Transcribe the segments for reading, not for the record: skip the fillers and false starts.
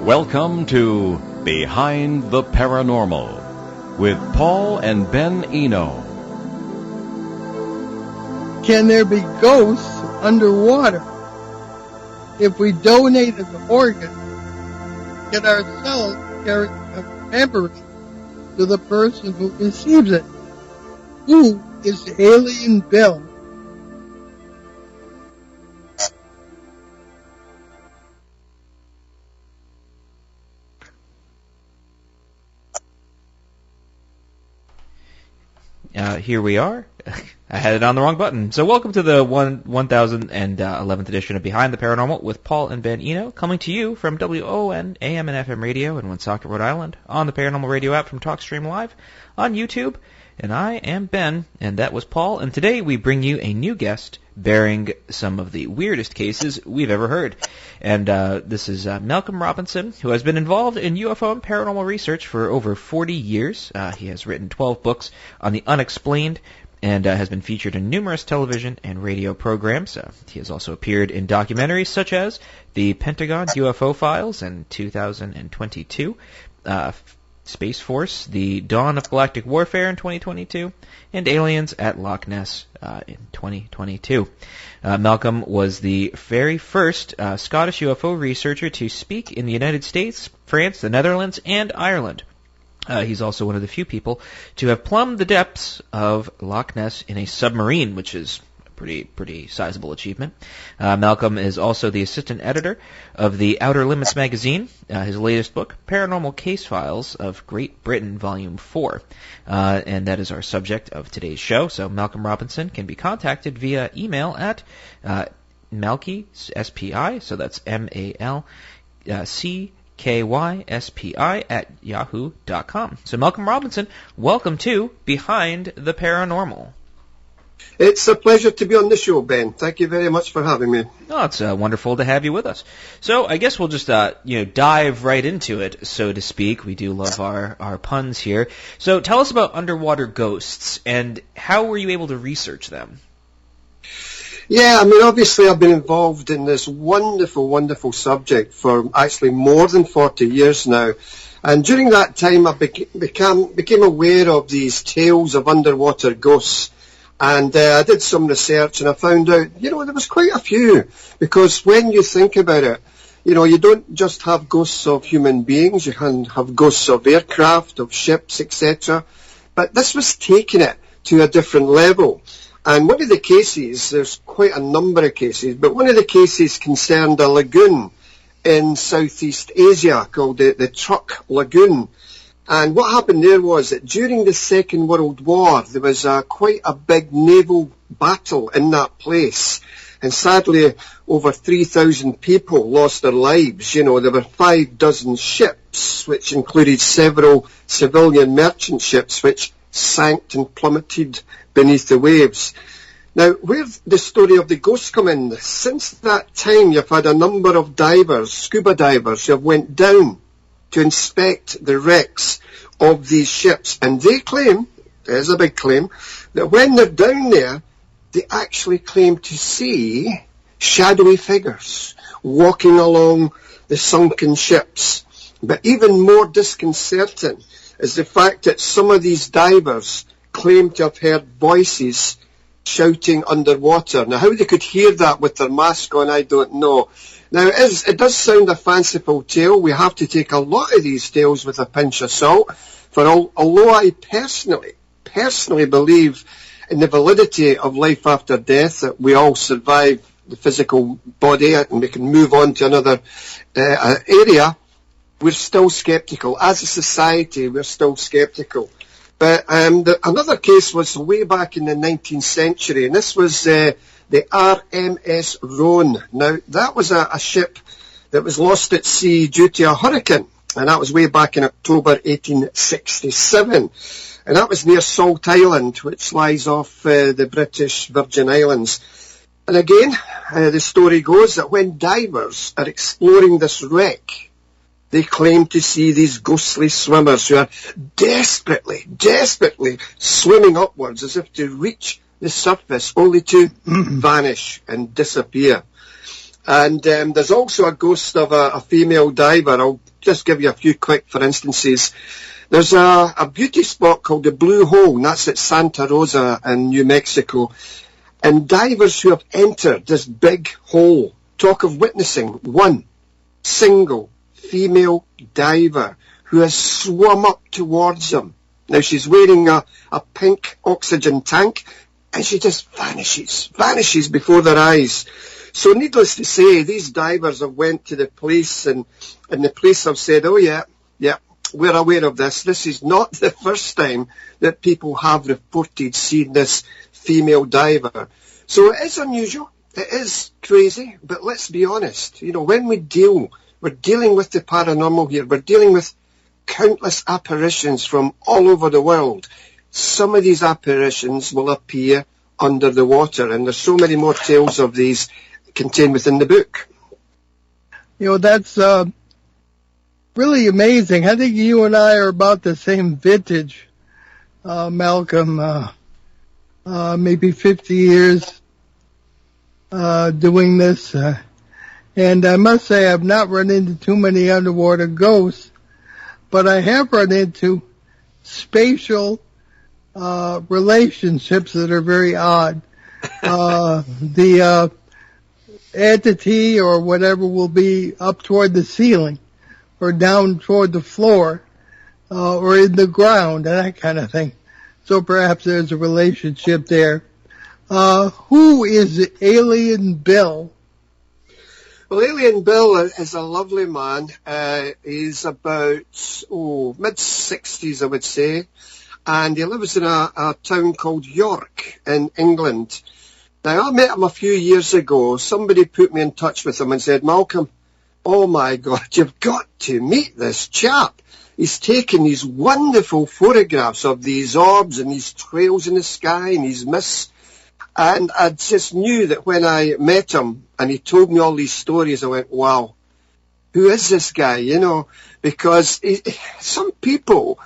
Welcome to Behind the Paranormal with Paul and Ben Eno. Can there be ghosts underwater? If we donate an organ, can our cells carry a memory to the person who receives it? Who is Alien Bill? Here we are. I had it on the wrong button. So welcome to the 1011th edition of Behind the Paranormal with Paul and Ben Eno, coming to you from WON AM and FM radio in Woonsocket, Rhode Island, on the Paranormal Radio app from TalkStream Live, on YouTube. And I am Ben, and that was Paul. And today we bring you a new guest bearing some of the weirdest cases we've ever heard. And this is Malcolm Robinson, who has been involved in UFO and paranormal research for over 40 years. He has written 12 books on the unexplained and has been featured in numerous television and radio programs. He has also appeared in documentaries such as The Pentagon UFO Files in 2022, Space Force, The Dawn of Galactic Warfare in 2022, and Aliens at Loch Ness in 2022. Malcolm was the very first Scottish UFO researcher to speak in the United States, France, the Netherlands, and Ireland. He's also one of the few people to have plumbed the depths of Loch Ness in a submarine, which is pretty sizable achievement. Malcolm is also the assistant editor of the Outer Limits magazine, his latest book, Paranormal Case Files of Great Britain, Volume 4. And that is our subject of today's show. So Malcolm Robinson can be contacted via email at Malky, S-P-I, so that's MALCKYSPI at yahoo.com. So Malcolm Robinson, welcome to Behind the Paranormal. It's a pleasure to be on the show, Ben. Thank you very much for having me. Oh, it's wonderful to have you with us. So I guess we'll just dive right into it, so to speak. We do love our puns here. So tell us about underwater ghosts, and how were you able to research them? Yeah, I mean, obviously I've been involved in this wonderful subject for actually more than 40 years now. And during that time I became aware of these tales of underwater ghosts. And I did some research and I found out, there was quite a few. Because when you think about it, you don't just have ghosts of human beings, you can have ghosts of aircraft, of ships, etc. But this was taking it to a different level. And one of the cases, there's quite a number of cases, but one of the cases concerned a lagoon in Southeast Asia called the Truk Lagoon. And what happened there was that during the Second World War, there was quite a big naval battle in that place. And sadly, over 3,000 people lost their lives. There were 6 ships, which included several civilian merchant ships, which sank and plummeted beneath the waves. Now, where the story of the ghosts come in, since that time you've had a number of divers, scuba divers, who have went down to inspect the wrecks of these ships. And they claim, there's a big claim, that when they're down there, they actually claim to see shadowy figures walking along the sunken ships. But even more disconcerting is the fact that some of these divers claim to have heard voices shouting underwater. Now, how they could hear that with their mask on, I don't know. Now, it does sound a fanciful tale. We have to take a lot of these tales with a pinch of salt. Although I personally believe in the validity of life after death, that we all survive the physical body and we can move on to another area, we're still sceptical. As a society, we're still sceptical. But another case was way back in the 19th century, and this was the RMS Rhone. Now, that was a ship that was lost at sea due to a hurricane, and that was way back in October 1867. And that was near Salt Island, which lies off the British Virgin Islands. And again, the story goes that when divers are exploring this wreck, they claim to see these ghostly swimmers who are desperately swimming upwards as if to reach the surface, only to vanish and disappear. And there's also a ghost of a female diver. I'll just give you a few quick for instances. There's a beauty spot called the Blue Hole, and that's at Santa Rosa in New Mexico. And divers who have entered this big hole talk of witnessing one single female diver who has swum up towards them. Now, she's wearing a pink oxygen tank, and she just vanishes before their eyes. So needless to say, these divers have went to the police, and the police have said, oh yeah, we're aware of this. This is not the first time that people have reported seeing this female diver. So it is unusual, it is crazy, but let's be honest, when we're dealing with the paranormal here, we're dealing with countless apparitions from all over the world. Some of these apparitions will appear under the water, and there's so many more tales of these contained within the book. That's really amazing. I think you and I are about the same vintage, Malcolm. Maybe 50 years doing this. And I must say I've not run into too many underwater ghosts, but I have run into spatial relationships that are very odd. The entity or whatever will be up toward the ceiling or down toward the floor or in the ground and that kind of thing. So perhaps there's a relationship there. Who is Alien Bill? Well, Alien Bill is a lovely man. He's about mid-60s, I would say, and he lives in a town called York in England. Now, I met him a few years ago. Somebody put me in touch with him and said, Malcolm, oh my God, you've got to meet this chap. He's taken these wonderful photographs of these orbs and these trails in the sky and these mists. And I just knew that when I met him and he told me all these stories, I went, wow, who is this guy? Because some people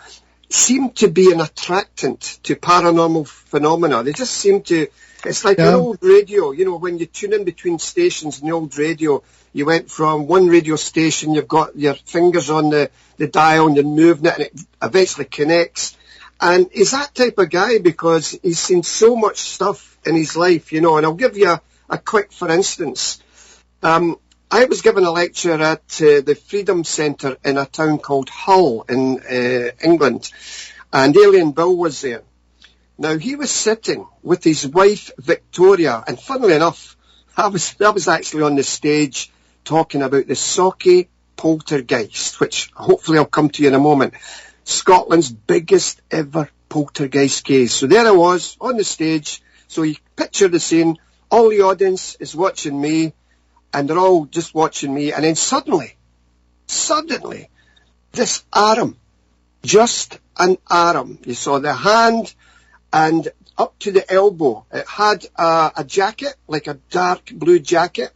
seem to be an attractant to paranormal phenomena. They just seem to... It's like an old radio, when you tune in between stations in the old radio, you went from one radio station, you've got your fingers on the dial and you're moving it and it eventually connects. And he's that type of guy because he's seen so much stuff in his life, and I'll give you a quick for instance. I was given a lecture at the Freedom Centre in a town called Hull in England, and Alien Bill was there. Now, he was sitting with his wife, Victoria, and funnily enough, I was actually on the stage talking about the Socky poltergeist, which hopefully I'll come to you in a moment. Scotland's biggest ever poltergeist case. So there I was, on the stage, so you picture the scene, all the audience is watching me, and they're all just watching me, and then suddenly, this arm, just an arm, you saw the hand, and up to the elbow, it had a jacket, like a dark blue jacket,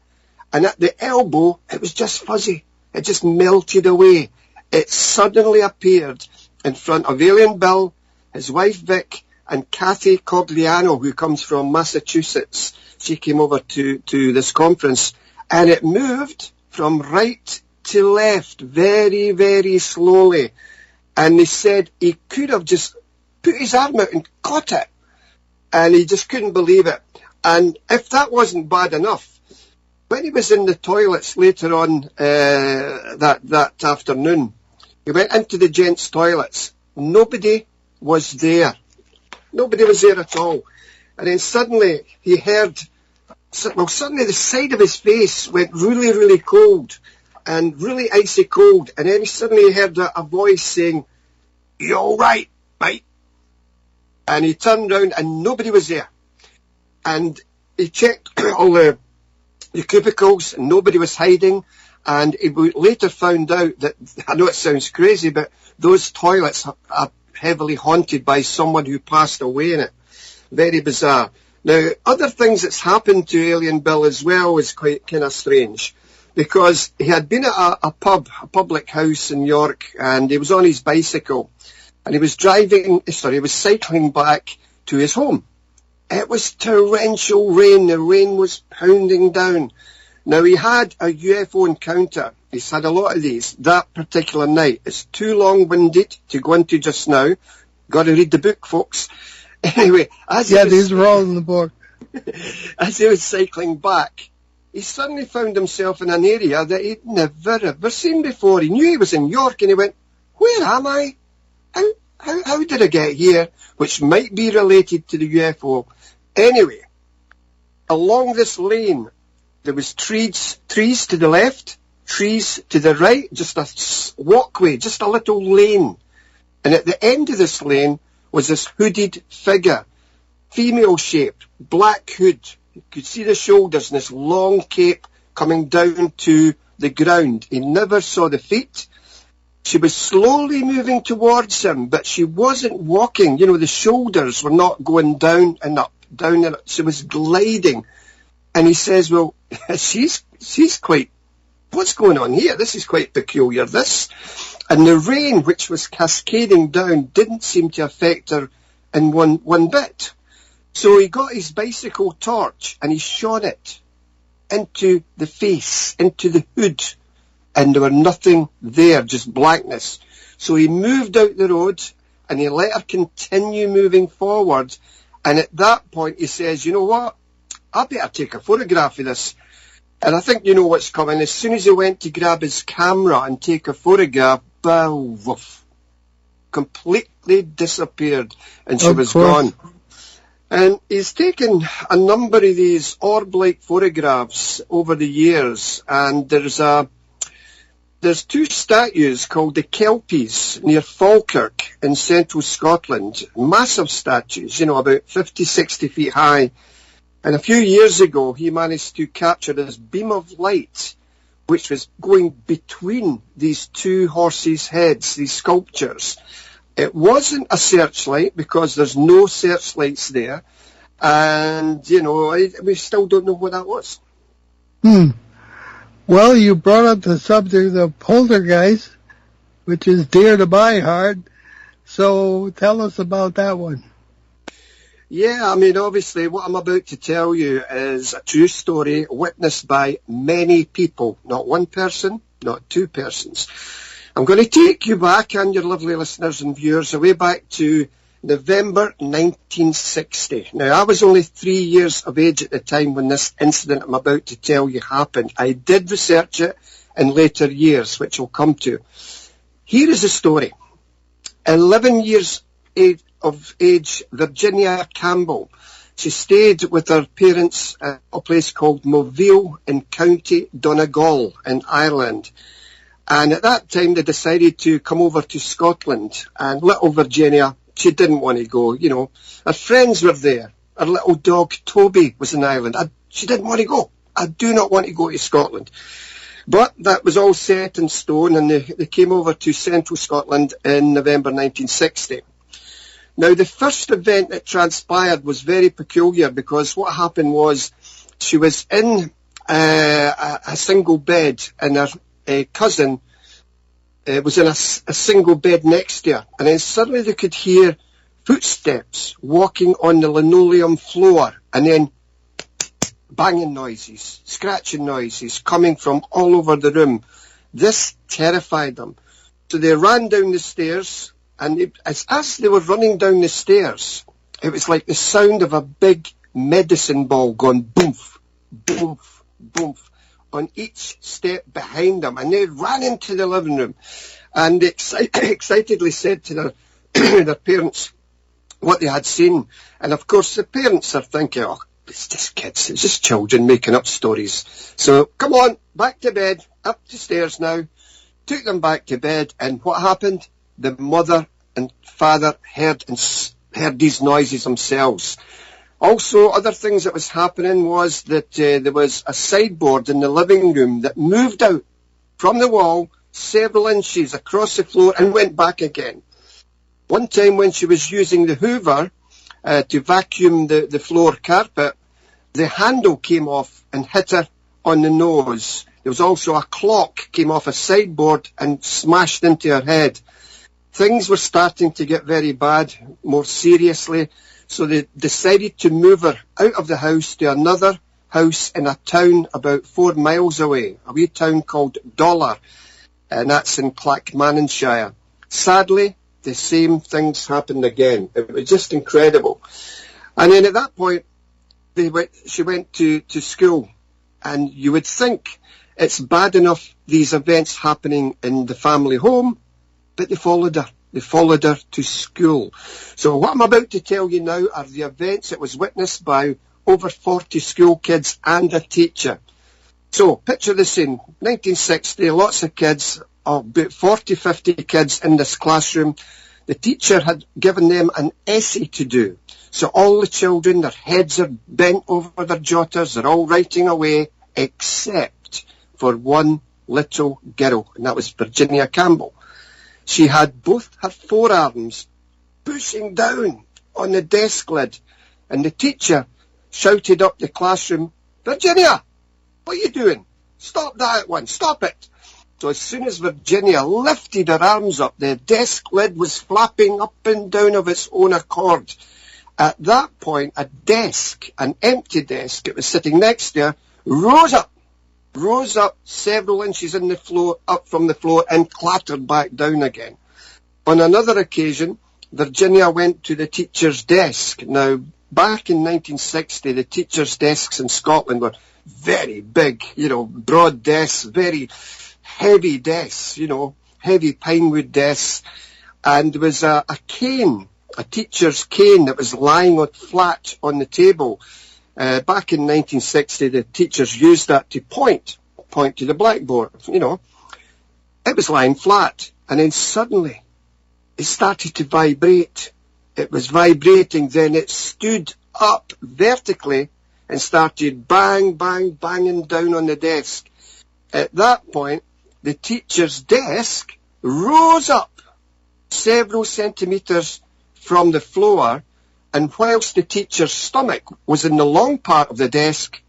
and at the elbow, it was just fuzzy. It just melted away. It suddenly appeared in front of Alien Bill, his wife Vic, and Kathy Cogliano, who comes from Massachusetts. She came over to this conference, and it moved from right to left very, very slowly. And they said he could have just put his arm out and caught it, and he just couldn't believe it. And if that wasn't bad enough, when he was in the toilets later on that afternoon, he went into the gents' toilets. Nobody was there. Nobody was there at all. And then suddenly he heard, suddenly the side of his face went really, really cold and really icy cold. And then suddenly he heard a voice saying, "You all right, mate?" And he turned round and nobody was there. And he checked all the cubicles and nobody was hiding. And he later found out that, I know it sounds crazy, but those toilets are heavily haunted by someone who passed away in it. Very bizarre. Now, other things that's happened to Alien Bill as well is quite kind of strange, because he had been at a public house in York, and he was on his bicycle, and he was cycling back to his home. It was torrential rain. The rain was pounding down. Now, he had a UFO encounter. He's had a lot of these that particular night. It's too long-winded to go into just now. Got to read the book, folks. Anyway, these are all in the book. As he was cycling back, he suddenly found himself in an area that he'd never ever seen before. He knew he was in York, and he went, "Where am I? How did I get here?" Which might be related to the UFO. Anyway, along this lane, there was trees to the left, trees to the right, just a walkway, just a little lane. And at the end of this lane was this hooded figure, female-shaped, black hood. You could see the shoulders and this long cape coming down to the ground. He never saw the feet. She was slowly moving towards him, but she wasn't walking. You know, the shoulders were not going down and up, down and up. She was gliding. And he says, well, she's quite, what's going on here? This is quite peculiar, this. And the rain, which was cascading down, didn't seem to affect her in one bit. So he got his bicycle torch and he shone it into the face, into the hood. And there were nothing there, just blackness. So he moved out the road and he let her continue moving forward. And at that point he says, you know what? I better take a photograph of this. And I think you know what's coming. As soon as he went to grab his camera and take a photograph, woof, completely disappeared and she was gone. And he's taken a number of these orb-like photographs over the years, and there's two statues called the Kelpies near Falkirk in central Scotland. Massive statues, you know, about 50, 60 feet high. And a few years ago, he managed to capture this beam of light, which was going between these two horses' heads, these sculptures. It wasn't a searchlight because there's no searchlights there. And, you know, we still don't know what that was. Well, you brought up the subject of poltergeist, which is dear to my heart. So tell us about that one. Yeah, I mean, obviously, what I'm about to tell you is a true story witnessed by many people, not one person, not two persons. I'm going to take you back, and your lovely listeners and viewers, way back to November 1960. Now, I was only 3 years of age at the time when this incident I'm about to tell you happened. I did research it in later years, which I'll come to. Here is the story. 11 years of age, Virginia Campbell. She stayed with her parents at a place called Moville in County Donegal in Ireland. And at that time, they decided to come over to Scotland. And little Virginia, she didn't want to go, you know. Her friends were there. Her little dog, Toby, was in Ireland. She didn't want to go. I do not want to go to Scotland. But that was all set in stone, and they came over to central Scotland in November 1960. Now, the first event that transpired was very peculiar because what happened was she was in a single bed, and her cousin was in a single bed next to her. And then suddenly they could hear footsteps walking on the linoleum floor, and then banging noises, scratching noises coming from all over the room. This terrified them. So they ran down the stairs, and as they were running down the stairs, it was like the sound of a big medicine ball going boof, boof, boof on each step behind them. And they ran into the living room, and they excitedly said to their, their parents what they had seen. And of course the parents are thinking, oh, it's just kids, it's just children making up stories. So come on, back to bed, up the stairs now. Took them back to bed, and what happened? The mother and father heard these noises themselves. Also, other things that was happening was that there was a sideboard in the living room that moved out from the wall several inches across the floor and went back again. One time when she was using the Hoover to vacuum the floor carpet, the handle came off and hit her on the nose. There was also a clock came off a sideboard and smashed into her head. Things were starting to get very bad, more seriously, so they decided to move her out of the house to another house in a town about 4 miles away, a wee town called Dollar, and that's in Clackmannanshire. Sadly, the same things happened again. It was just incredible. And then at that point, she went to school, and you would think it's bad enough these events happening in the family home, but they followed her. They followed her to school. So what I'm about to tell you now are the events that was witnessed by over 40 school kids and a teacher. So picture the scene. 1960, lots of kids, about 40, 50 kids in this classroom. The teacher had given them an essay to do. So all the children, their heads are bent over their jotters, they're all writing away, except for one little girl, and that was Virginia Campbell. She had both her forearms pushing down on the desk lid, and the teacher shouted up the classroom, "Virginia, what are you doing? Stop that at once, stop it." So as soon as Virginia lifted her arms up, the desk lid was flapping up and down of its own accord. At that point, a desk, an empty desk, it was sitting next to her, rose up several inches in the floor, up from the floor, and clattered back down again. On another occasion, Virginia went to the teacher's desk. Now, back in 1960, the teacher's desks in Scotland were very big, broad desks, very heavy desks, heavy pinewood desks. And there was a cane, a teacher's cane that was lying flat on the table. Back in 1960, the teachers used that to point to the blackboard, It was lying flat, and then suddenly it started to vibrate. It was vibrating, then it stood up vertically and started banging down on the desk. At that point, the teacher's desk rose up several centimetres from the floor, and whilst the teacher's stomach was in the long part of the desk,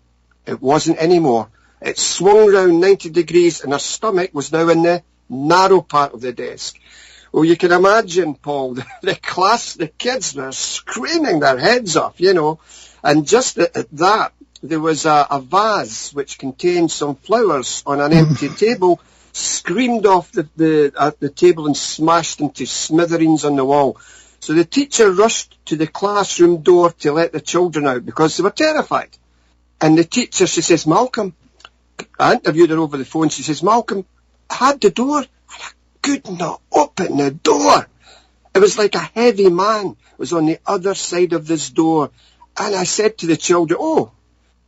it wasn't anymore. It swung round 90 degrees, and her stomach was now in the narrow part of the desk. Well, you can imagine, Paul, the kids were screaming their heads off, And just at that, there was a vase which contained some flowers on an empty table, screamed off the table and smashed into smithereens on the wall. So the teacher rushed to the classroom door to let the children out because they were terrified. And the teacher, she says, "Malcolm," I interviewed her over the phone, she says, "Malcolm, I had the door, and I could not open the door. It was like a heavy man was on the other side of this door." And I said to the children, "Oh,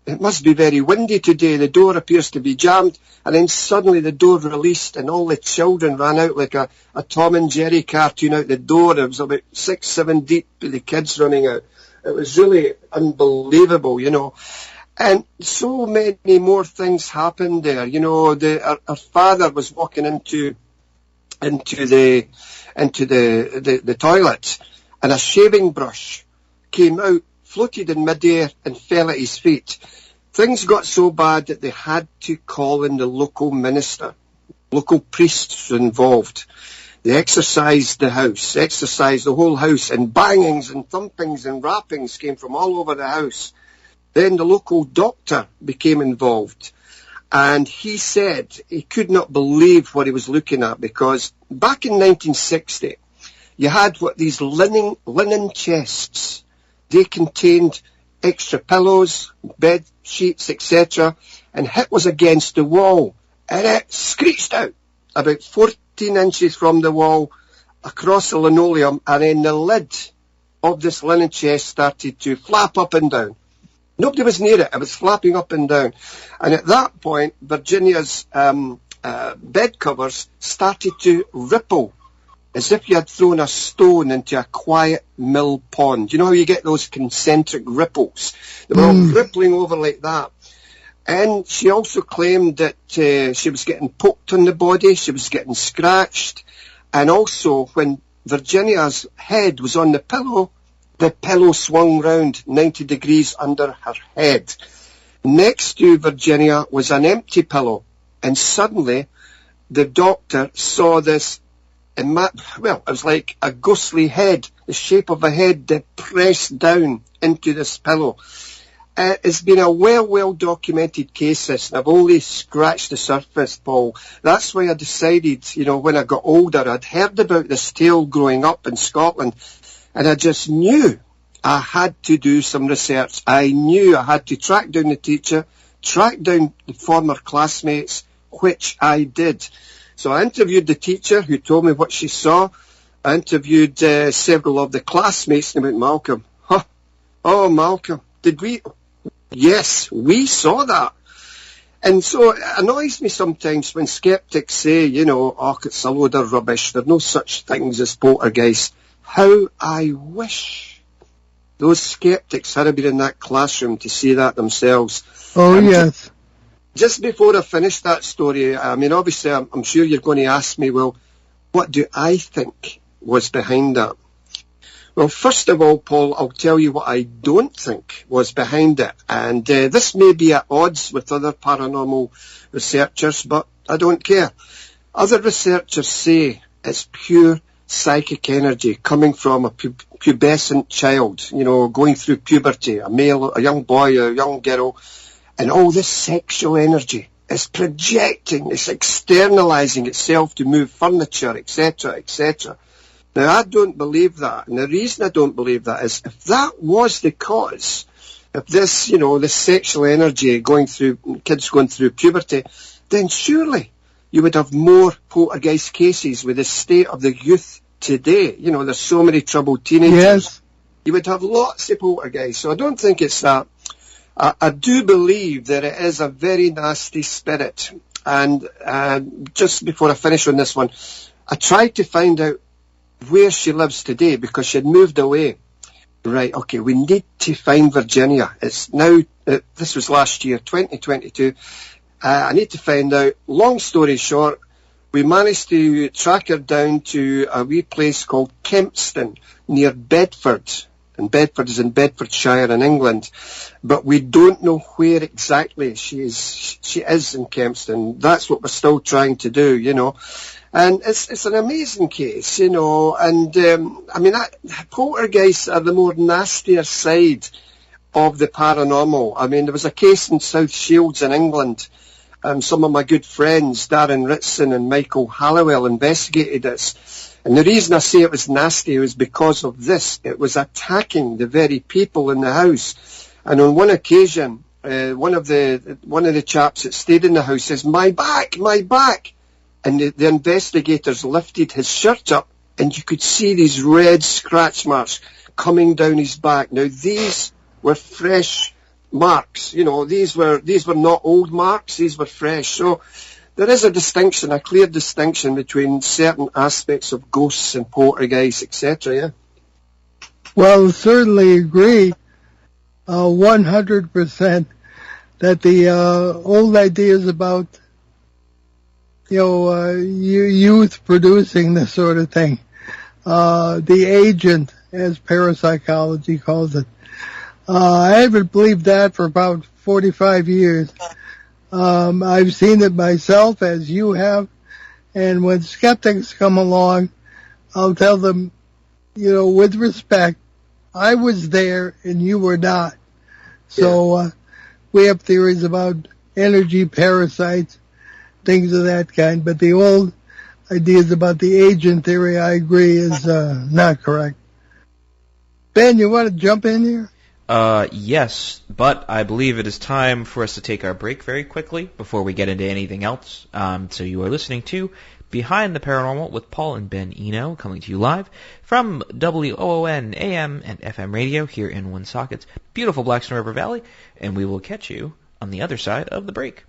it must be very windy today. The door appears to be jammed." And then suddenly the door released and all the children ran out like a Tom and Jerry cartoon out the door. It was about 6, 7 deep, the kids running out. It was really unbelievable, And so many more things happened there. Her father was walking into the toilet, and a shaving brush came out, floated in midair, and fell at his feet. Things got so bad that they had to call in the local minister. Local priests were involved. They exorcised the whole house, and bangings and thumpings and rappings came from all over the house. Then the local doctor became involved, and he said he could not believe what he was looking at, because back in 1960, you had these linen chests. They contained extra pillows, bed sheets, etc., and hit was against the wall, and it screeched out about 14 inches from the wall across the linoleum, and then the lid of this linen chest started to flap up and down. Nobody was near it. It was flapping up and down. And at that point, Virginia's bed covers started to ripple, as if you had thrown a stone into a quiet mill pond. You know how you get those concentric ripples? They were all rippling over like that. And she also claimed that she was getting poked on the body, she was getting scratched, and also when Virginia's head was on the pillow swung round 90 degrees under her head. Next to Virginia was an empty pillow, and suddenly the doctor saw this, it was like a ghostly head, the shape of a head that pressed down into this pillow. It's been a well documented case, this, and I've only scratched the surface, Paul. That's why I decided, when I got older, I'd heard about this tale growing up in Scotland, and I just knew I had to do some research. I knew I had to track down the teacher, track down the former classmates, which I did. So I interviewed the teacher who told me what she saw. I interviewed several of the classmates, and I went, Malcolm, oh, Malcolm, did we? Yes, we saw that. And so it annoys me sometimes when skeptics say, it's a load of rubbish. There are no such things as poltergeists. How I wish those skeptics had been in that classroom to see that themselves. Oh, yes. Just before I finish that story, obviously I'm sure you're going to ask me, well, what do I think was behind that? Well, first of all, Paul, I'll tell you what I don't think was behind it. And this may be at odds with other paranormal researchers, but I don't care. Other researchers say it's pure psychic energy coming from a pubescent child, going through puberty, a male, a young boy, a young girl, and all this sexual energy is projecting, it's externalizing itself to move furniture, etc., etc. Now, I don't believe that, and the reason I don't believe that is if that was the cause, if this, this sexual energy kids going through puberty, then surely you would have more poltergeist cases with the state of the youth today. There's so many troubled teenagers. Yes. You would have lots of poltergeists, so I don't think it's that. I do believe that it is a very nasty spirit, and just before I finish on this one, I tried to find out where she lives today because she had moved away. Right, okay, we need to find Virginia. It's now, this was last year, 2022. I need to find out. Long story short, we managed to track her down to a wee place called Kempston near Bedford. And Bedford is in Bedfordshire in England. But we don't know where exactly she is in Kempston. That's what we're still trying to do, And it's an amazing case, and poltergeists are the more nastier side of the paranormal. There was a case in South Shields in England. Some of my good friends, Darren Ritson and Michael Halliwell, investigated this. And the reason I say it was nasty was because of this. It was attacking the very people in the house. And on one occasion, one of the chaps that stayed in the house says, my back! And the investigators lifted his shirt up, and you could see these red scratch marks coming down his back. Now, these were fresh marks. These were not old marks. These were fresh. So there is a distinction, a clear distinction between certain aspects of ghosts and poltergeists, etc., yeah? Well, certainly agree 100% that the old ideas about youth producing this sort of thing. The agent, as parapsychology calls it. I haven't believed that for about 45 years. I've seen it myself, as you have, and when skeptics come along, I'll tell them, with respect, I was there and you were not. So we have theories about energy parasites, things of that kind, but the old ideas about the agent theory, I agree, is not correct. Ben, you want to jump in here? Yes, but I believe it is time for us to take our break very quickly before we get into anything else. So you are listening to Behind the Paranormal with Paul and Ben Eno, coming to you live from WOON AM and FM radio here in Woonsocket's beautiful Blackstone River Valley, and we will catch you on the other side of the break.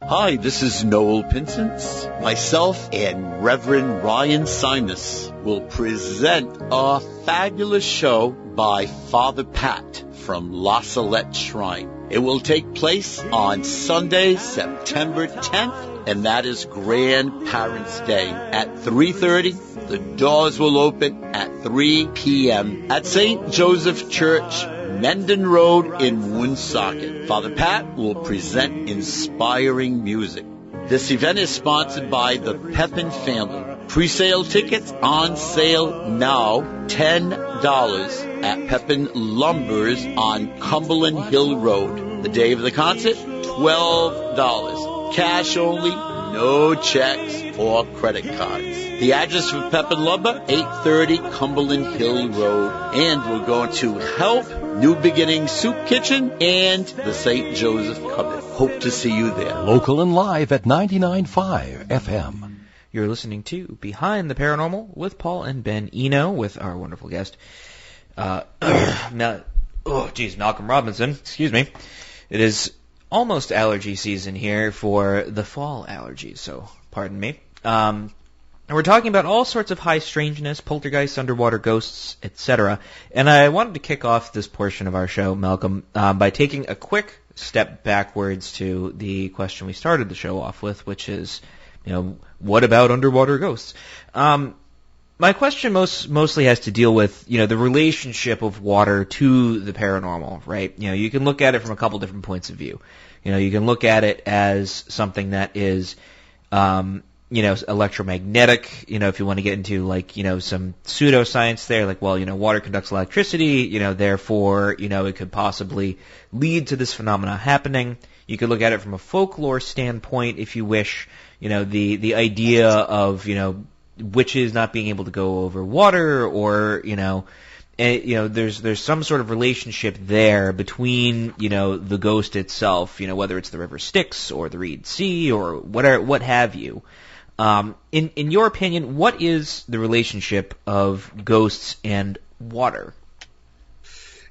Hi, this is Noel Pinsence. Myself and Reverend Ryan Simus will present a fabulous show by Father Pat from La Salette Shrine. It will take place on Sunday, September 10th, and that is Grandparents' Day at 3:30. The doors will open at 3 p.m. at St. Joseph Church, Mendon Road in Woonsocket. Father Pat will present inspiring music. This event is sponsored by the Pepin family. Pre-sale tickets on sale now, $10 at Pepin Lumber's on Cumberland Hill Road. The day of the concert, $12. Cash only, no checks or credit cards. The address for Pepin Lumber, 830 Cumberland Hill Road. And we're going to Help, New Beginning Soup Kitchen, and the St. Joseph Cupboard. Hope to see you there. Local and live at 99.5 FM. You're listening to Behind the Paranormal with Paul and Ben Eno with our wonderful guest, Malcolm Robinson. Excuse me. It is almost allergy season here for the fall allergies, so pardon me. And we're talking about all sorts of high strangeness, poltergeists, underwater ghosts, etc. And I wanted to kick off this portion of our show, Malcolm, by taking a quick step backwards to the question we started the show off with, which is, what about underwater ghosts? My question mostly has to deal with, the relationship of water to the paranormal, right? You can look at it from a couple different points of view. You can look at it as something that is, electromagnetic, if you want to get into, some pseudoscience there, water conducts electricity, therefore, it could possibly lead to this phenomena happening. You could look at it from a folklore standpoint, if you wish, the idea of, witches not being able to go over water, or, there's some sort of relationship there between, the ghost itself, whether it's the river Styx or the Reed Sea or what have you. In your opinion, what is the relationship of ghosts and water?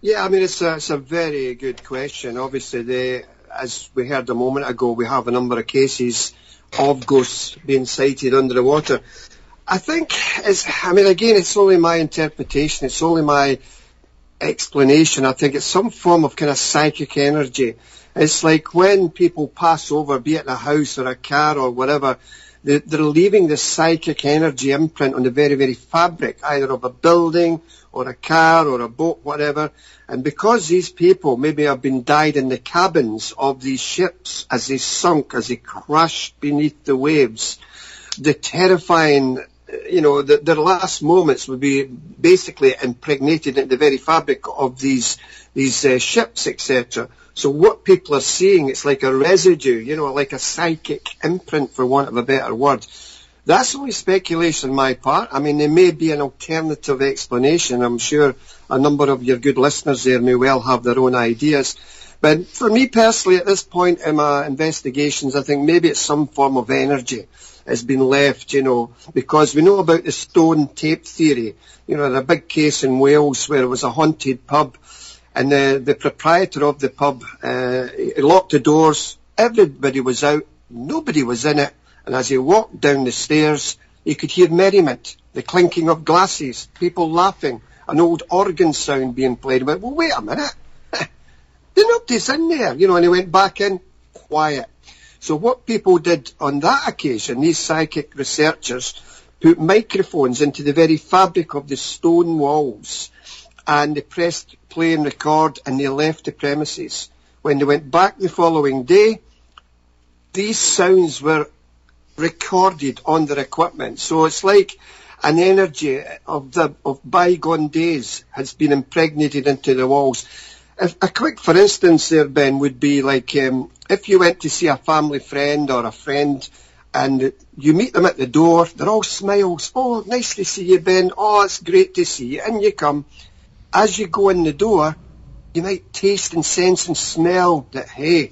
Yeah, it's a very good question. Obviously, as we heard a moment ago, we have a number of cases of ghosts being sighted under the water. I think it's only my interpretation, it's only my explanation. I think it's some form of kind of psychic energy. It's like when people pass over, be it in a house or a car or whatever, they're leaving this psychic energy imprint on the very, very fabric, either of a building or a car or a boat, whatever. And because these people maybe have been died in the cabins of these ships as they sunk, as they crashed beneath the waves, the terrifying, their last moments would be basically impregnated in the very fabric of these ships, etc. So what people are seeing, it's like a residue, like a psychic imprint, for want of a better word. That's only speculation on my part. There may be an alternative explanation. I'm sure a number of your good listeners there may well have their own ideas. But for me personally, at this point in my investigations, I think maybe it's some form of energy has been left, because we know about the stone tape theory. The big case in Wales where it was a haunted pub, and the proprietor of the pub he locked the doors, everybody was out, nobody was in it, and as he walked down the stairs, you could hear merriment, the clinking of glasses, people laughing, an old organ sound being played. He went, well, wait a minute, nobody's in there, and he went back in, quiet. So what people did on that occasion, these psychic researchers put microphones into the very fabric of the stone walls, and they pressed play and record, and they left the premises. When they went back the following day, these sounds were recorded on their equipment. So it's like an energy of bygone days has been impregnated into the walls. A quick, for instance, there, Ben, would be like if you went to see a family friend or a friend, and you meet them at the door, they're all smiles. Oh, nice to see you, Ben. Oh, it's great to see you. In you come. As you go in the door, you might taste and sense and smell that, hey,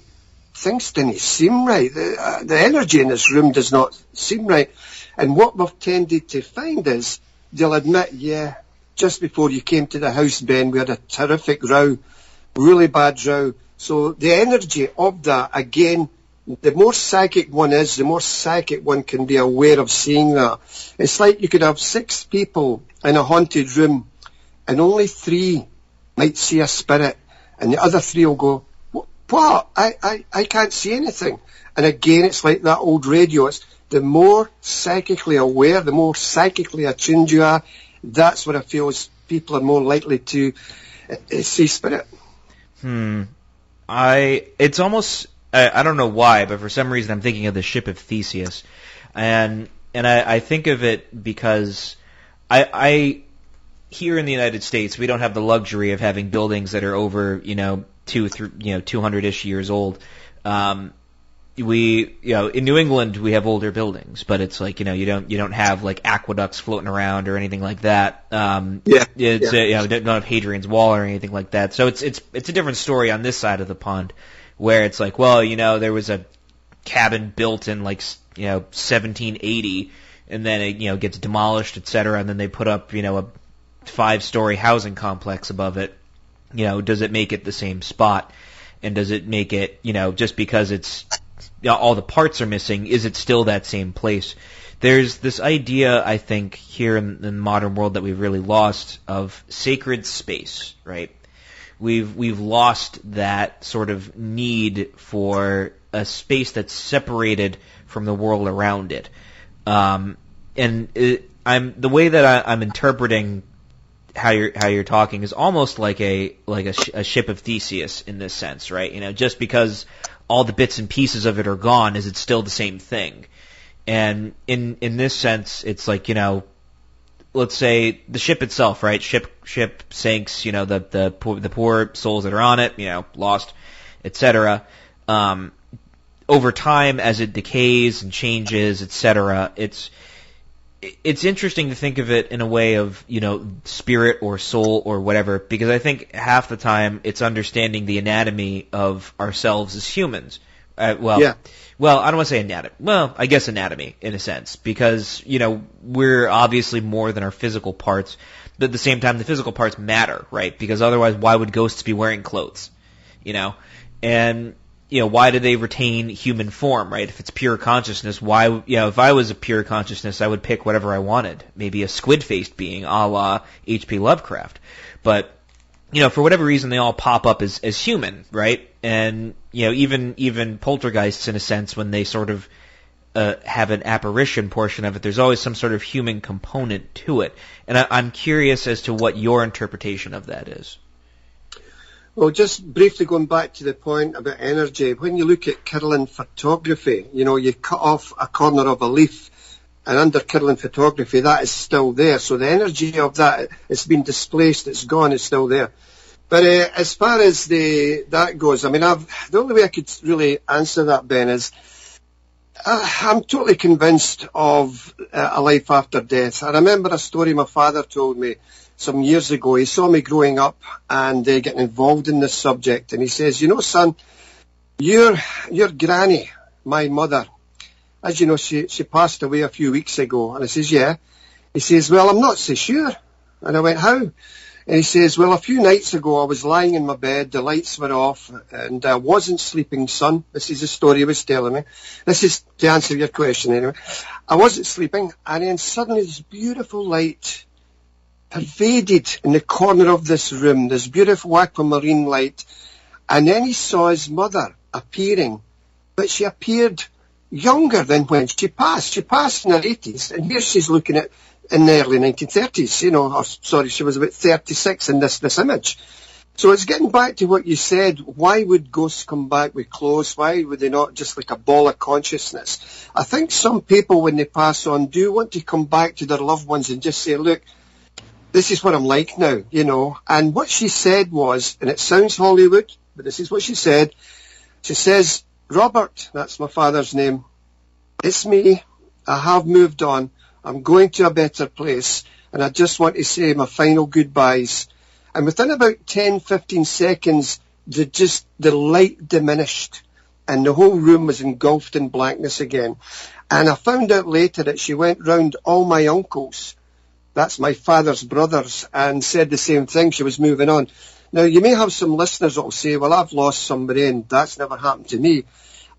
things didn't seem right. The energy in this room does not seem right. And what we've tended to find is, they'll admit, yeah, just before you came to the house, Ben, we had a terrific row, really bad row. So the energy of that, again, the more psychic one is, the more psychic one can be aware of seeing that. It's like you could have 6 people in a haunted room, and only 3 might see a spirit, and the other 3 will go, what? I can't see anything. And again, it's like that old radio. It's the more psychically aware, the more psychically attuned you are, that's what I feel is people are more likely to see spirit. It's almost, I don't know why, but for some reason I'm thinking of the ship of Theseus. And I think of it because I here in the United States, we don't have the luxury of having buildings that are over, 200-ish years old. In New England, we have older buildings, but it's like, you don't have like aqueducts floating around or anything like that. Don't have Hadrian's Wall or anything like that. So it's a different story on this side of the pond, where it's like, well, there was a cabin built in like, 1780, and then it, gets demolished, etc., and then they put up, a 5-story housing complex above it. Does it make it the same spot? And does it make it, just because it's, all the parts are missing, is it still that same place? There's this idea, I think, here in the modern world that we've really lost of sacred space, right? We've lost that sort of need for a space that's separated from the world around it. The way that I'm interpreting how you're talking is almost like a ship of Theseus in this sense, right? Just because all the bits and pieces of it are gone, is it still the same thing? And in this sense, it's like, let's say the ship itself, right? Ship sinks, the poor souls that are on it, lost, etc. Over time, as it decays and changes, etc., it's interesting to think of it in a way of, spirit or soul or whatever, because I think half the time it's understanding the anatomy of ourselves as humans. Well, I don't want to say anatomy. Well, I guess anatomy in a sense, because, we're obviously more than our physical parts, but at the same time the physical parts matter, right? Because otherwise why would ghosts be wearing clothes? And why do they retain human form, right? If it's pure consciousness, why, if I was a pure consciousness, I would pick whatever I wanted. Maybe a squid-faced being, a la H.P. Lovecraft. But, for whatever reason, they all pop up as human, right? And, even poltergeists, in a sense, when they sort of have an apparition portion of it, there's always some sort of human component to it. And I'm curious as to what your interpretation of that is. Well, just briefly going back to the point about energy, when you look at Kirlian photography, you cut off a corner of a leaf, and under Kirlian photography, that is still there. So the energy of that, it's been displaced, it's gone, it's still there. But as far as that goes, the only way I could really answer that, Ben, is I'm totally convinced of a life after death. I remember a story my father told me some years ago. He saw me growing up and getting involved in this subject, and he says, son, your granny, my mother, as you know, she passed away a few weeks ago. And I says, yeah. He says, well, I'm not so sure. And I went, how? And he says, well, a few nights ago I was lying in my bed, the lights were off, and I wasn't sleeping, son. This is the story he was telling me. This is to answer your question anyway. I wasn't sleeping, and then suddenly this beautiful light pervaded in the corner of this room, this beautiful aquamarine light, and then he saw his mother appearing, but she appeared younger than when she passed. She passed in her 80s, and here she's looking at in the early 1930s, she was about 36 in this image. So it's getting back to what you said, why would ghosts come back with clothes? Why would they not just like a ball of consciousness? I think some people, when they pass on, do want to come back to their loved ones and just say, look, this is what I'm like now, And what she said was, and it sounds Hollywood, but this is what she said. She says, Robert, that's my father's name, it's me. I have moved on. I'm going to a better place, and I just want to say my final goodbyes. And within about 10, 15 seconds, the light diminished, and the whole room was engulfed in blackness again. And I found out later that she went round all my uncles, that's my father's brothers, and said the same thing. She was moving on. Now, you may have some listeners that will say, well, I've lost somebody and that's never happened to me.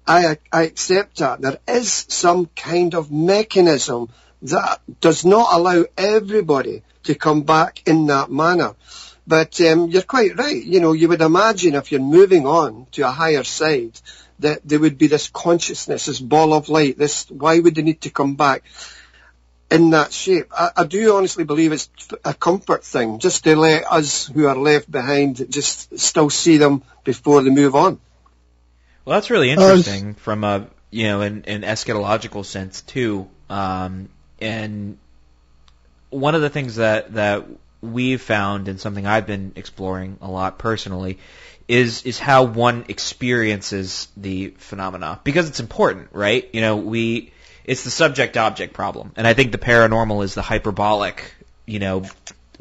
I accept that. There is some kind of mechanism that does not allow everybody to come back in that manner. But you're quite right. You would imagine if you're moving on to a higher side that there would be this consciousness, this ball of light, why would they need to come back in that shape? I do honestly believe it's a comfort thing, just to let us who are left behind just still see them before they move on. Well, that's really interesting from a, an eschatological sense too. And one of the things that we've found, and something I've been exploring a lot personally, is how one experiences the phenomena, because it's important, right? It's the subject-object problem, and I think the paranormal is the hyperbolic,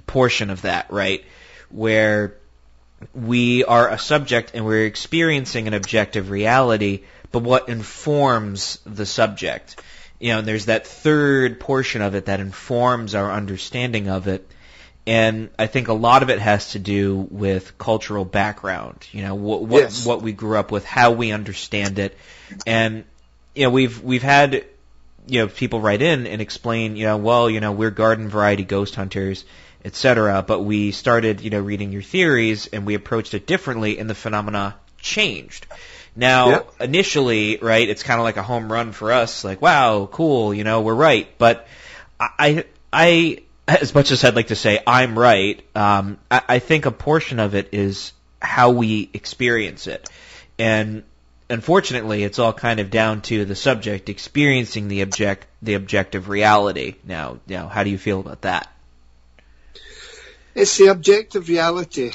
portion of that, right? Where we are a subject and we're experiencing an objective reality, but what informs the subject? And there's that third portion of it that informs our understanding of it. And I think a lot of it has to do with cultural background, what we grew up with, how we understand it. And, we've had, people write in and explain, we're garden variety ghost hunters, etc. But we started, reading your theories and we approached it differently and the phenomena changed. Now, initially, right, it's kind of like a home run for us, like, wow, cool, we're right. But I as much as I'd like to say I'm right, I think a portion of it is how we experience it. And unfortunately, it's all kind of down to the subject experiencing the objective reality. Now, how do you feel about that? It's the objective reality.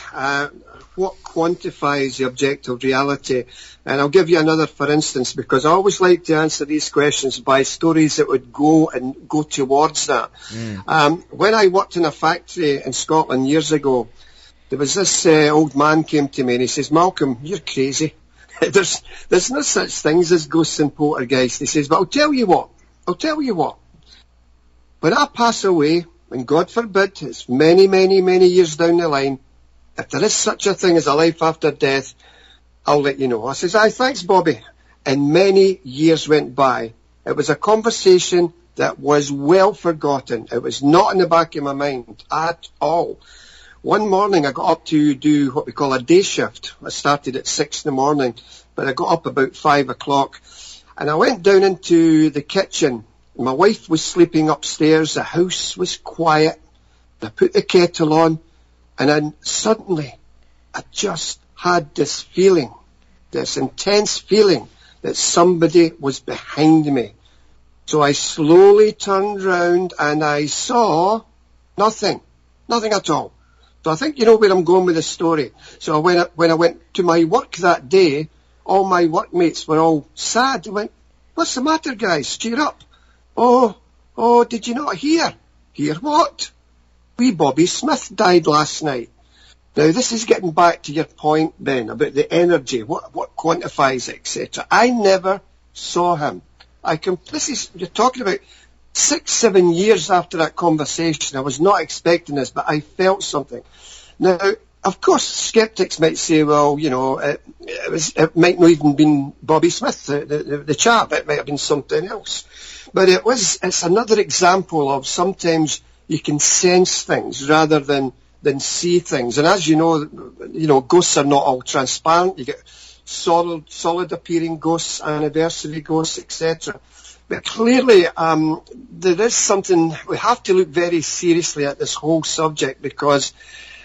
What quantifies the objective reality? And I'll give you another for instance, because I always like to answer these questions by stories that would go towards that. When I worked in a factory in Scotland years ago, there was this old man came to me and he says, "Malcolm, you're crazy. There's no such things as ghosts and poltergeists." He says, "But I'll tell you what. When I pass away, and God forbid, it's many, many, many years down the line, if there is such a thing as a life after death, I'll let you know." I says, "Aye, thanks, Bobby." And many years went by. It was a conversation that was well forgotten. It was not in the back of my mind at all. One morning I got up to do what we call a day shift. I started at 6 in the morning, but I got up about 5 o'clock. And I went down into the kitchen. My wife was sleeping upstairs. The house was quiet. I put the kettle on. And then suddenly I just had this feeling, this intense feeling that somebody was behind me. So I slowly turned round and I saw nothing at all. So I think you know where I'm going with this story. So when I went to my work that day, all my workmates were all sad. I went, "What's the matter, guys? Cheer up." Oh, did you not hear? Hear what? Wee Bobby Smith died last night. Now, this is getting back to your point, Ben, about the energy, what quantifies it, etc. I never saw him. You're talking about 6-7 years after that conversation. I was not expecting this, but I felt something. Now, of course, skeptics might say, well, it might not even been Bobby Smith, the chap. It might have been something else. But it's another example of sometimes you can sense things rather than see things. And as you know, ghosts are not all transparent. You get solid appearing ghosts, anniversary ghosts, etc. But clearly, there is something, we have to look very seriously at this whole subject because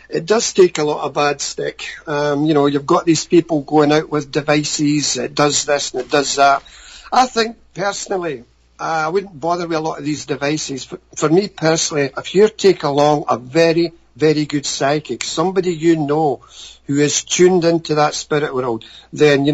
it does take a lot of bad stick. You've got these people going out with devices, it does this and it does that. I think, personally, I wouldn't bother with a lot of these devices. For me, personally, if you take along a very, very good psychic, somebody who is tuned into that spirit world, then,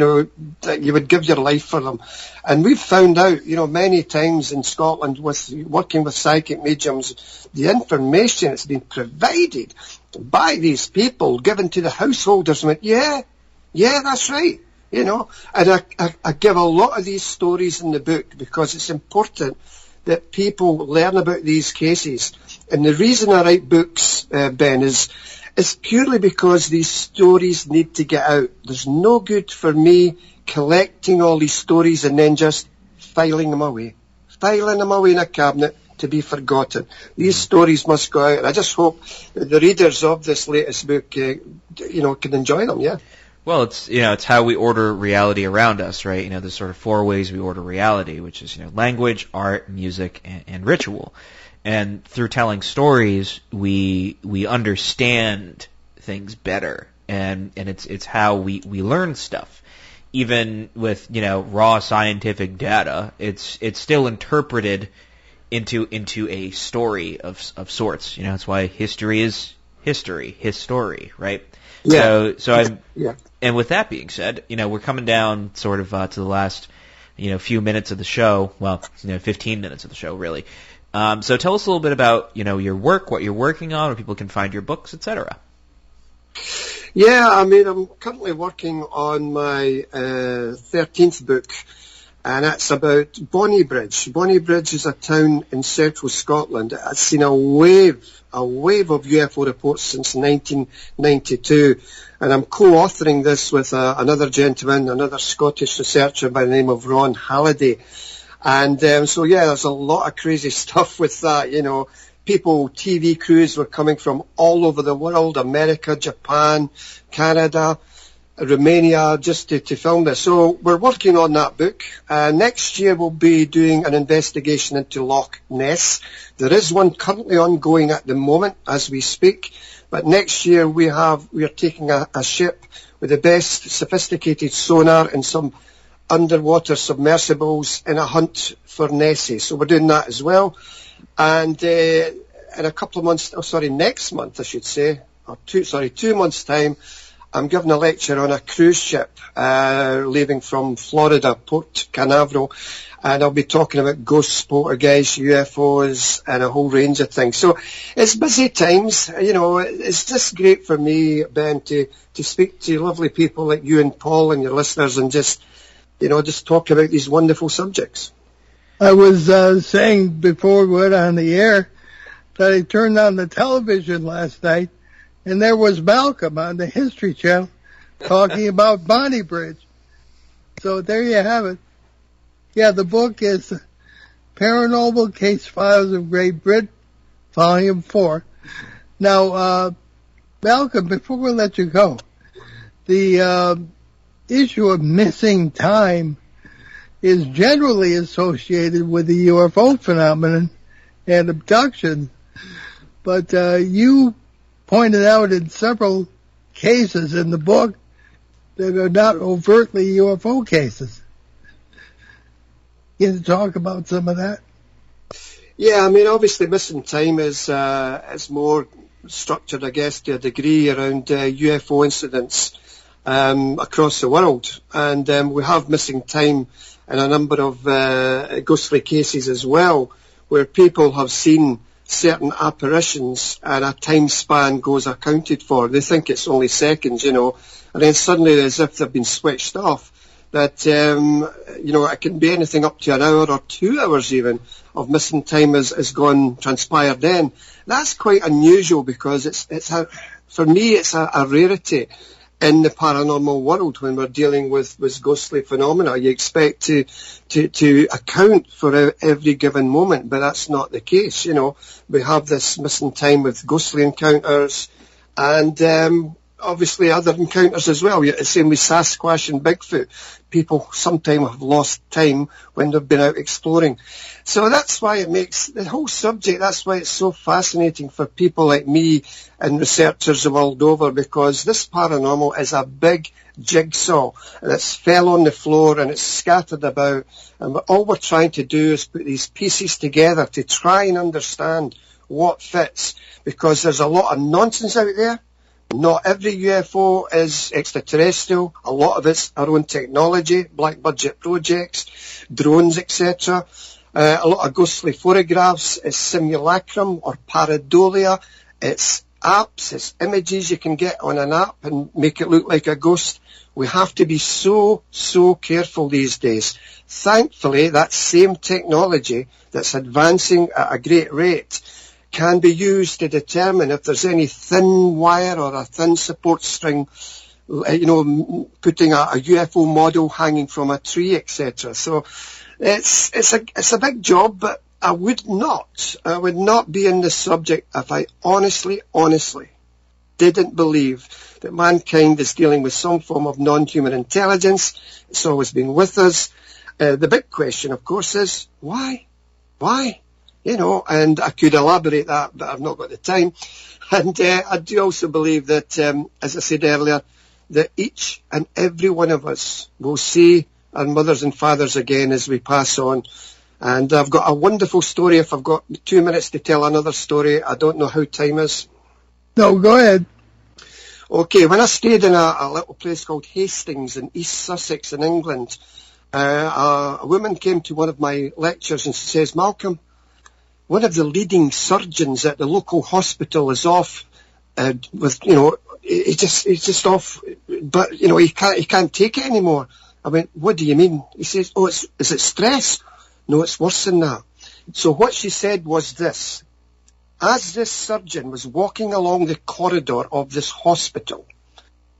that you would give your life for them. And we've found out, many times in Scotland with working with psychic mediums, the information that's been provided by these people given to the householders went, yeah, that's right. And I give a lot of these stories in the book because it's important that people learn about these cases. And the reason I write books, Ben, is purely because these stories need to get out. There's no good for me collecting all these stories and then just filing them away in a cabinet to be forgotten. These stories must go out, and I just hope that the readers of this latest book, can enjoy them, yeah. Well, it's how we order reality around us, right? There's sort of 4 ways we order reality, which is, language, art, music, and ritual. And through telling stories, we understand things better, and it's how we learn stuff. Even with raw scientific data, it's still interpreted into a story of sorts. That's why history is history, right? Yeah. So I'm, Yeah. and with that being said, we're coming down sort of to the last, few minutes of the show. Well, 15 minutes of the show, really. So tell us a little bit about, your work, what you're working on, where people can find your books, etc. Yeah, I mean, I'm currently working on my 13th book, and it's about Bonnybridge. Bonnybridge is a town in central Scotland. It's seen a wave of UFO reports since 1992, and I'm co-authoring this with another gentleman, another Scottish researcher by the name of Ron Halliday. And so, yeah, there's a lot of crazy stuff with that, People, TV crews were coming from all over the world, America, Japan, Canada, Romania, just to film this. So we're working on that book. Next year we'll be doing an investigation into Loch Ness. There is one currently ongoing at the moment as we speak. But next year we are taking a ship with the best sophisticated sonar and some underwater submersibles in a hunt for Nessie. So we're doing that as well. And in a couple of months, next month I should say, 2 months' time, I'm giving a lecture on a cruise ship leaving from Florida, Port Canaveral, and I'll be talking about ghosts, poltergeists, UFOs, and a whole range of things. So it's busy times. It's just great for me, Ben, to speak to lovely people like you and Paul and your listeners and just talk about these wonderful subjects. I was saying before we went on the air that I turned on the television last night, and there was Malcolm on the History Channel talking about Bonnybridge. So there you have it. Yeah, the book is Paranormal Case Files of Great Britain, Volume 4. Now, Malcolm, before we let you go, the issue of missing time is generally associated with the UFO phenomenon and abduction, but you pointed out in several cases in the book that are not overtly UFO cases. Can you talk about some of that? Yeah, I mean, obviously missing time is more structured, I guess, to a degree around UFO incidents across the world. And we have missing time in a number of ghostly cases as well, where people have seen certain apparitions and a time span goes accounted for. They think it's only seconds, and then suddenly as if they've been switched off, that, it can be anything up to an hour or 2 hours even of missing time has transpired then. That's quite unusual because for me it's a rarity in the paranormal world when we're dealing with ghostly phenomena. You expect to account for every given moment, but that's not the case. We have this missing time with ghostly encounters and obviously other encounters as well. Same with Sasquatch and Bigfoot. People sometimes have lost time when they've been out exploring. So that's why it makes the whole subject, that's why it's so fascinating for people like me and researchers the world over, because this paranormal is a big jigsaw and it's fell on the floor and it's scattered about, and all we're trying to do is put these pieces together to try and understand what fits, because there's a lot of nonsense out there. Not every UFO is extraterrestrial. A lot of it's our own technology, black budget projects, drones, etc. A lot of ghostly photographs is simulacrum or pareidolia. It's apps, it's images you can get on an app and make it look like a ghost. We have to be so careful these days. Thankfully, that same technology that's advancing at a great rate can be used to determine if there's any thin wire or a thin support string, putting a UFO model hanging from a tree, etc. So it's a big job, but I would not be in this subject if I honestly didn't believe that mankind is dealing with some form of non-human intelligence. It's always been with us. The big question, of course, is why? Why? And I could elaborate that, but I've not got the time. And I do also believe that, as I said earlier, that each and every one of us will see our mothers and fathers again as we pass on. And I've got a wonderful story. If I've got 2 minutes to tell another story, I don't know how time is. No, go ahead. Okay, when I stayed in a little place called Hastings in East Sussex in England, a woman came to one of my lectures and she says, Malcolm, one of the leading surgeons at the local hospital is off with, he's just off, but, he can't take it anymore. I went, what do you mean? He says, is it stress? No, it's worse than that. So what she said was this. As this surgeon was walking along the corridor of this hospital,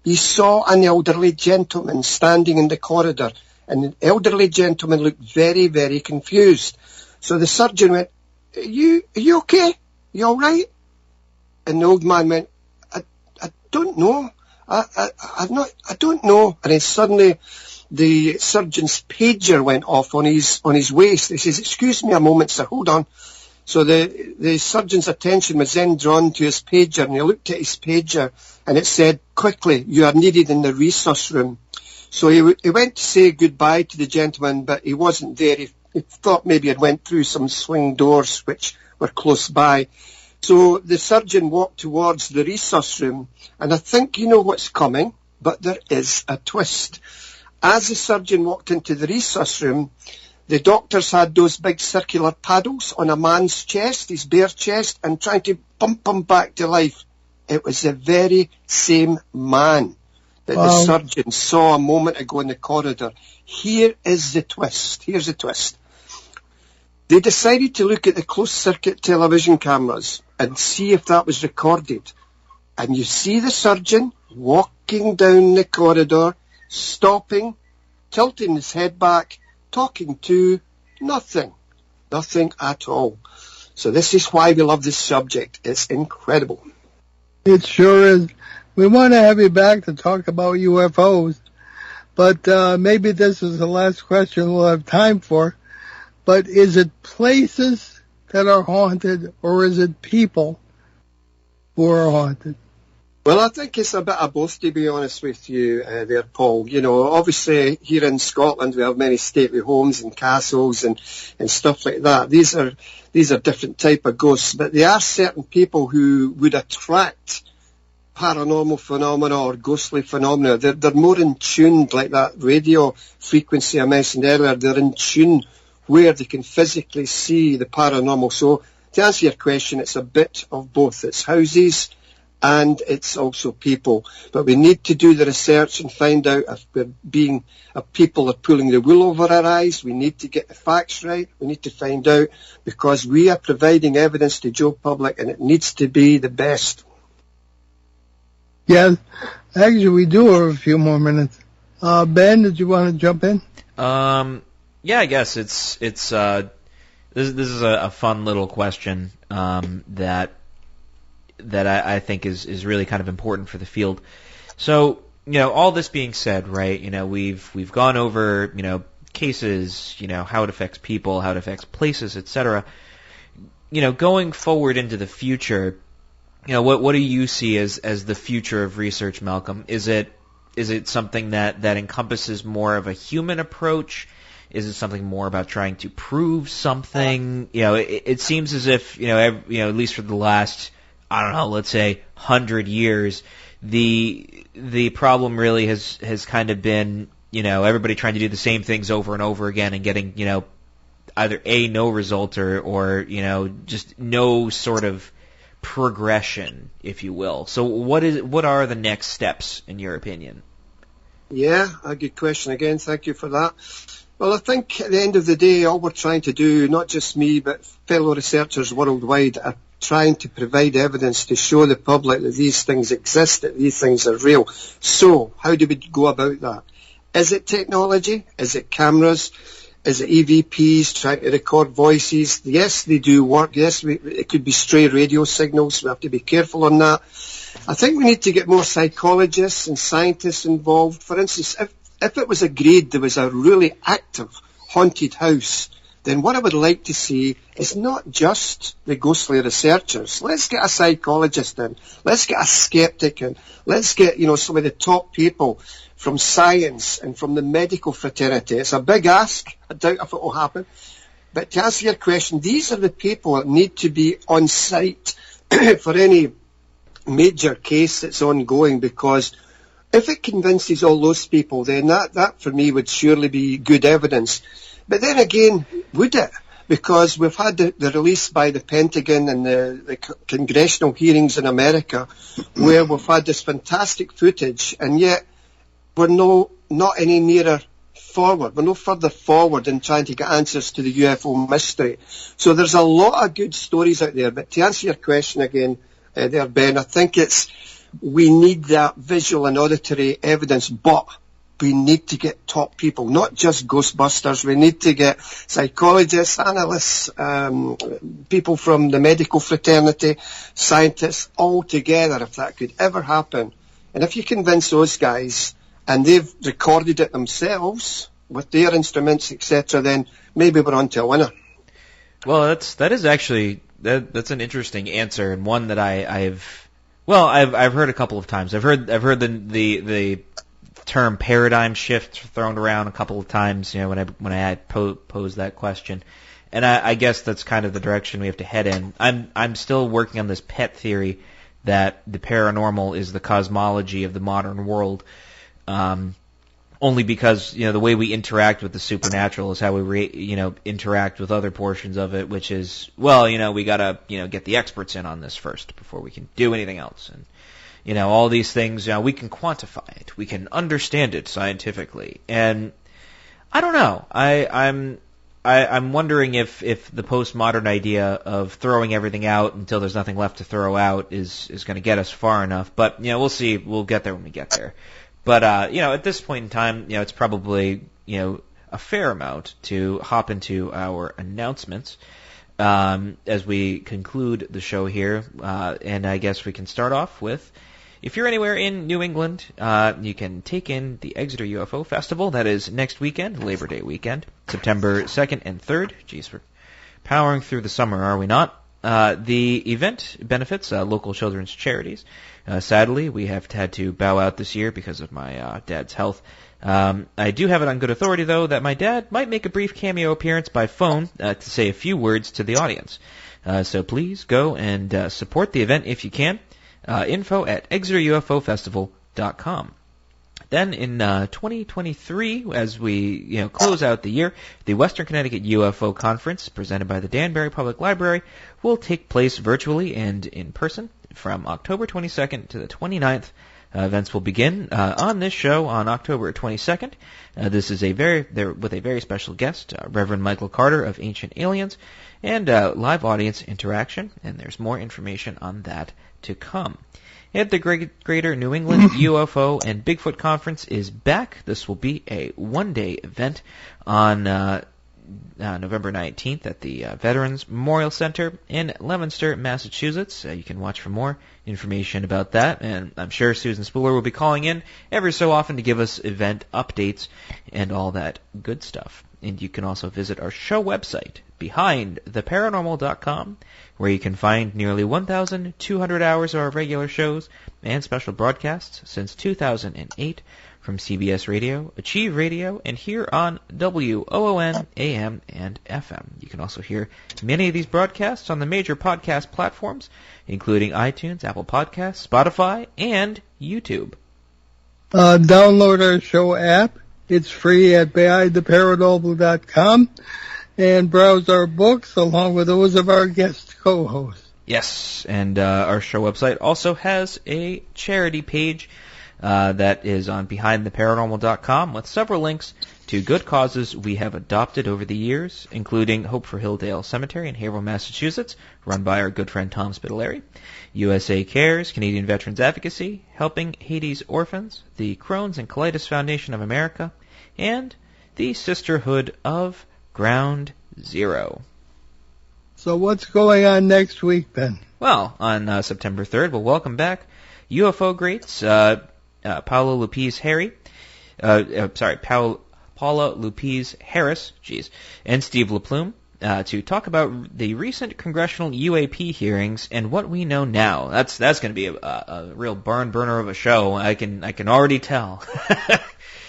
he saw an elderly gentleman standing in the corridor, and the elderly gentleman looked very, very confused. So the surgeon went, are you okay? You all right? And the old man went, I don't know. I don't know. And then suddenly the surgeon's pager went off on his waist. He says, excuse me a moment, sir, hold on. So the surgeon's attention was then drawn to his pager, and he looked at his pager, and it said, quickly, you are needed in the resus room. So he went to say goodbye to the gentleman, but he wasn't there. He thought maybe it went through some swing doors which were close by. So the surgeon walked towards the resus room, and I think you know what's coming, but there is a twist. As the surgeon walked into the resus room, the doctors had those big circular paddles on a man's chest, his bare chest, and trying to pump him back to life. It was the very same man that the surgeon saw a moment ago in the corridor. Here is the twist. Here's the twist. They decided to look at the closed-circuit television cameras and see if that was recorded. And you see the surgeon walking down the corridor, stopping, tilting his head back, talking to nothing at all. So this is why we love this subject. It's incredible. It sure is. We want to have you back to talk about UFOs, but maybe this is the last question we'll have time for. But is it places that are haunted, or is it people who are haunted? Well, I think it's a bit of both, to be honest with you there, Paul. Obviously here in Scotland we have many stately homes and castles and stuff like that. These are different type of ghosts, but there are certain people who would attract paranormal phenomena or ghostly phenomena. They're more in tune, like that radio frequency I mentioned earlier. They're in tune where they can physically see the paranormal. So to answer your question, it's a bit of both. It's houses and it's also people. But we need to do the research and find out if people are pulling the wool over our eyes. We need to get the facts right. We need to find out, because we are providing evidence to Joe Public, and it needs to be the best. Yes, actually we do have a few more minutes. Ben, did you want to jump in? Yeah, I guess it's this is a fun little question that I think is really kind of important for the field. So, all this being said, right, we've gone over, cases, how it affects people, how it affects places, etc. Going forward into the future, what do you see as the future of research, Malcolm? Is it something that encompasses more of a human approach? Is it something more about trying to prove something? It seems as if, at least for the last, I don't know, let's say 100 years, the problem really has kind of been, everybody trying to do the same things over and over again and getting, either no result or just no sort of progression, if you will. So what are the next steps in your opinion? Yeah, a good question again. Thank you for that. Well, I think at the end of the day, all we're trying to do, not just me, but fellow researchers worldwide, are trying to provide evidence to show the public that these things exist, that these things are real. So, how do we go about that? Is it technology? Is it cameras? Is it EVPs trying to record voices? Yes, they do work. Yes, it could be stray radio signals. We have to be careful on that. I think we need to get more psychologists and scientists involved. For instance, if it was agreed there was a really active haunted house, then what I would like to see is not just the ghostly researchers. Let's get a psychologist in. Let's get a skeptic in. Let's get, some of the top people from science and from the medical fraternity. It's a big ask. I doubt if it will happen. But to answer your question, these are the people that need to be on site for any major case that's ongoing, because if it convinces all those people, then that for me would surely be good evidence. But then again, would it? Because we've had the release by the Pentagon and the congressional hearings in America where we've had this fantastic footage, and yet we're not any nearer forward. We're no further forward in trying to get answers to the UFO mystery. So there's a lot of good stories out there. But to answer your question again, there, Ben, I think we need that visual and auditory evidence, but we need to get top people, not just Ghostbusters. We need to get psychologists, analysts, people from the medical fraternity, scientists, all together, if that could ever happen. And if you convince those guys, and they've recorded it themselves with their instruments, etc., then maybe we're on to a winner. Well, that's actually an interesting answer, and one that I've heard a couple of times. I've heard the term paradigm shift thrown around a couple of times, when I had posed that question, and I guess that's kind of the direction we have to head in. I'm still working on this pet theory that the paranormal is the cosmology of the modern world. Only because, the way we interact with the supernatural is how we interact with other portions of it, which is, we gotta, get the experts in on this first before we can do anything else. And, all these things, we can quantify it. We can understand it scientifically. And I don't know. I'm wondering if the postmodern idea of throwing everything out until there's nothing left to throw out is going to get us far enough. But, we'll see. We'll get there when we get there. But, at this point in time, it's probably, a fair amount to hop into our announcements as we conclude the show here. And I guess we can start off with, if you're anywhere in New England, you can take in the Exeter UFO Festival. That is next weekend, Labor Day weekend, September 2nd and 3rd. Geez, we're powering through the summer, are we not? The event benefits local children's charities. Sadly, we have had to bow out this year because of my dad's health. I do have it on good authority, though, that my dad might make a brief cameo appearance by phone to say a few words to the audience. So please go and support the event if you can. Info at ExeterUFOFestival.com. Then in 2023, as we close out the year, the Western Connecticut UFO Conference, presented by the Danbury Public Library, will take place virtually and in person from October 22nd to the 29th. Events will begin on this show on October 22nd. This is with a very special guest, Reverend Michael Carter of Ancient Aliens, and live audience interaction. And there's more information on that to come. And the Greater New England UFO and Bigfoot Conference is back. This will be a one-day event on November 19th at the Veterans Memorial Center in Leominster, Massachusetts. You can watch for more information about that, and I'm sure Susan Spooler will be calling in every so often to give us event updates and all that good stuff. And you can also visit our show website, BehindTheParanormal.com, where you can find nearly 1,200 hours of our regular shows and special broadcasts since 2008 from CBS Radio, Achieve Radio, and here on WOON AM and FM. You can also hear many of these broadcasts on the major podcast platforms, including iTunes, Apple Podcasts, Spotify, and YouTube. Download our show app. It's free at BehindTheParanormal.com, and browse our books along with those of our guest co-hosts. Yes, and our show website also has a charity page that is on BehindTheParanormal.com with several links to good causes we have adopted over the years, including Hope for Hilldale Cemetery in Haverhill, Massachusetts, run by our good friend Tom Spitaleri, USA Cares, Canadian Veterans Advocacy, Helping Haiti's Orphans, the Crohn's and Colitis Foundation of America, and the Sisterhood of Ground Zero. So what's going on next week, Ben? Well, on September 3rd, we'll welcome back UFO greats Paula Lupez Harris, and Steve LaPlume to talk about the recent congressional UAP hearings and what we know now. That's going to be a real barn burner of a show. I can already tell.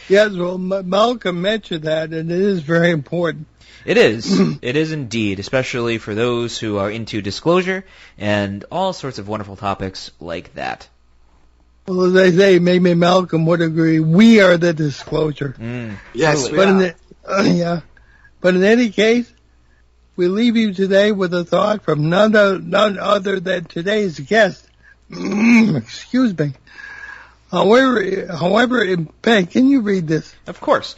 Yes, well, Malcolm mentioned that, and it is very important. It is. It is indeed, especially for those who are into disclosure and all sorts of wonderful topics like that. Well, as I say, maybe Malcolm would agree, we are the disclosure. Yes, we But are. But in any case, we leave you today with a thought from none other than today's guest. Excuse me. However, Ben, can you read this? Of course.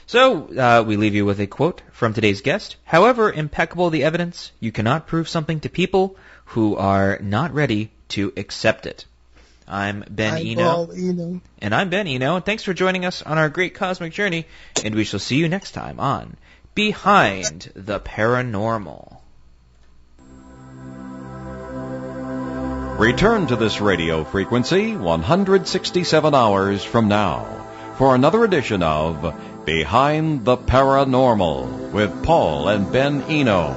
So, we leave you with a quote from today's guest. However impeccable the evidence, you cannot prove something to people who are not ready to accept it. I'm Ben Eno. Paul Eno. And I'm Ben Eno, and thanks for joining us on our great cosmic journey, and we shall see you next time on Behind the Paranormal. Return to this radio frequency 167 hours from now for another edition of Behind the Paranormal with Paul and Ben Eno.